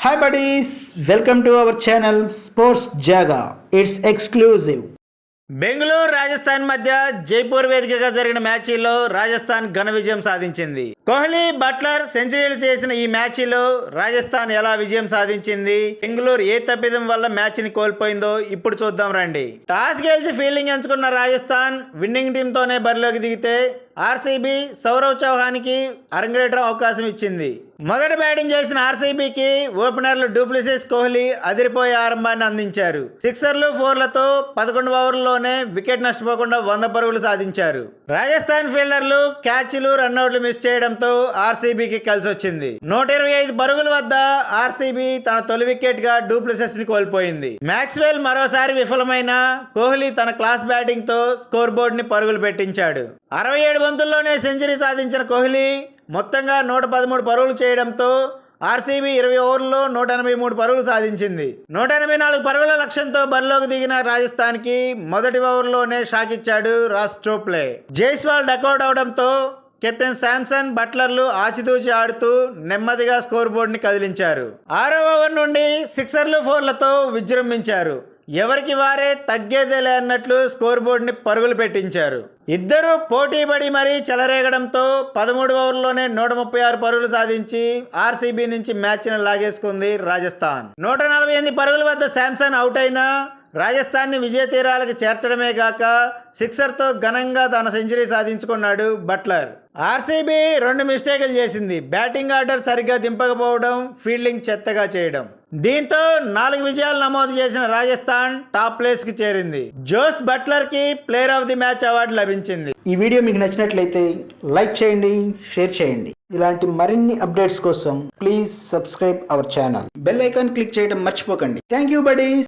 Hi buddies, welcome to our channel Sports Jaga. It's exclusive. Bengaluru Rajasthan మధ్య జైపూర్ వేదికగా జరిగిన మ్యాచ్లో రాజస్థాన్ ఘన విజయం సాధించింది. కోహ్లీ, బట్లర్ సెంచరీలు చేసిన ఈ మ్యాచ్లో రాజస్థాన్ ఎలా విజయం సాధించింది, బెంగళూరు ఏ తప్పిదం వల్ల మ్యాచ్ ని కోల్పోయిందో ఇప్పుడు చూద్దాం రండి. టాస్ గెలిచి ఫీల్డింగ్ ఎంచుకున్న రాజస్థాన్ విన్నింగ్ టీమ్ తోనే బరిలోకి దిగితే ఆర్సీబీ సౌరవ్ చౌహాన్కి అరంగేట్రం అవకాశం ఇచ్చింది. మొదట బ్యాటింగ్ చేసిన ఆర్సీబీకి ఓపెనర్లు డూప్లెసిస్, కోహ్లీ అదిరిపోయే ఆరంభాన్ని అందించారు. సిక్సర్లు, ఫోర్లతో 11 ఓవర్లలోనే వికెట్ నష్టపోకుండా 100 పరుగులు సాధించారు. రాజస్థాన్ ఫీల్డర్లు క్యాచ్లు, రన్అట్లు మిస్ చేయడంతో ఆర్సీబీకి కలిసి వచ్చింది. 125 పరుగుల వద్ద ఆర్సీబీ తన తొలి వికెట్ గా డూప్లెసిస్ ని కోల్పోయింది. మాక్స్వెల్ మరోసారి విఫలమైన కోహ్లీ తన క్లాస్ బ్యాటింగ్ తో స్కోర్ బోర్డ్ ని పరుగులు పెట్టించాడు. 67 బంతుల్లోనే సెంచరీ సాధించిన కోహ్లీ మొత్తంగా 113 పరుగులు చేయడంతో ఆర్సీబీ 20 ఓవర్లలో 183 పరుగులు సాధించింది. 184 పరుగుల లక్ష్యంతో బరిలోకి దిగిన రాజస్థాన్ కి మొదటి ఓవర్లోనే షాక్ ఇచ్చాడు రాస్ టోప్లే. జైస్వాల్ డకౌట్ అవడంతో కెప్టెన్ శాంసన్, బట్లర్లు ఆచితూచి ఆడుతూ నెమ్మదిగా స్కోర్ బోర్డుని కదిలించారు. 6వ ఓవర్ నుండి సిక్సర్లు, ఫోర్లతో విజృంభించారు. ఎవరికి వారే తగ్గేదేలే అన్నట్లు స్కోర్ బోర్డుని పరుగులు పెట్టించారు. ఇద్దరు పోటీపడి మరీ చెలరేగడంతో 13 ఓవర్లోనే 136 పరుగులు సాధించి ఆర్సీబీ నుంచి మ్యాచ్ను లాగేసుకుంది రాజస్థాన్. 148 పరుగుల వద్ద శాంసన్ అవుట్ అయినా రాజస్థాన్ ని విజయ తీరాలకు చేర్చడమే గాక సిక్సర్తో ఘనంగా తన సెంచరీ సాధించుకున్నాడు బట్లర్. ఆర్సీబీ 2 మిస్టేకులు చేసింది. బ్యాటింగ్ ఆర్డర్ సరిగ్గా దింపకపోవడం, ఫీల్డింగ్ చెత్తగా చేయడం. దీంతో 4 విజయాలు నమోదు చేసిన రాజస్థాన్ టాప్ ప్లేస్ కి చేరింది. జోస్ బట్లర్ కి player of the match award లభించింది. ఈ వీడియో మీకు నచ్చినట్లయితే లైక్ చేయండి, షేర్ చేయండి. ఇలాంటి మరిన్ని అప్డేట్స్ కోసం please subscribe our channel. Bell icon click చేయడం మర్చిపోకండి. Thank you buddies.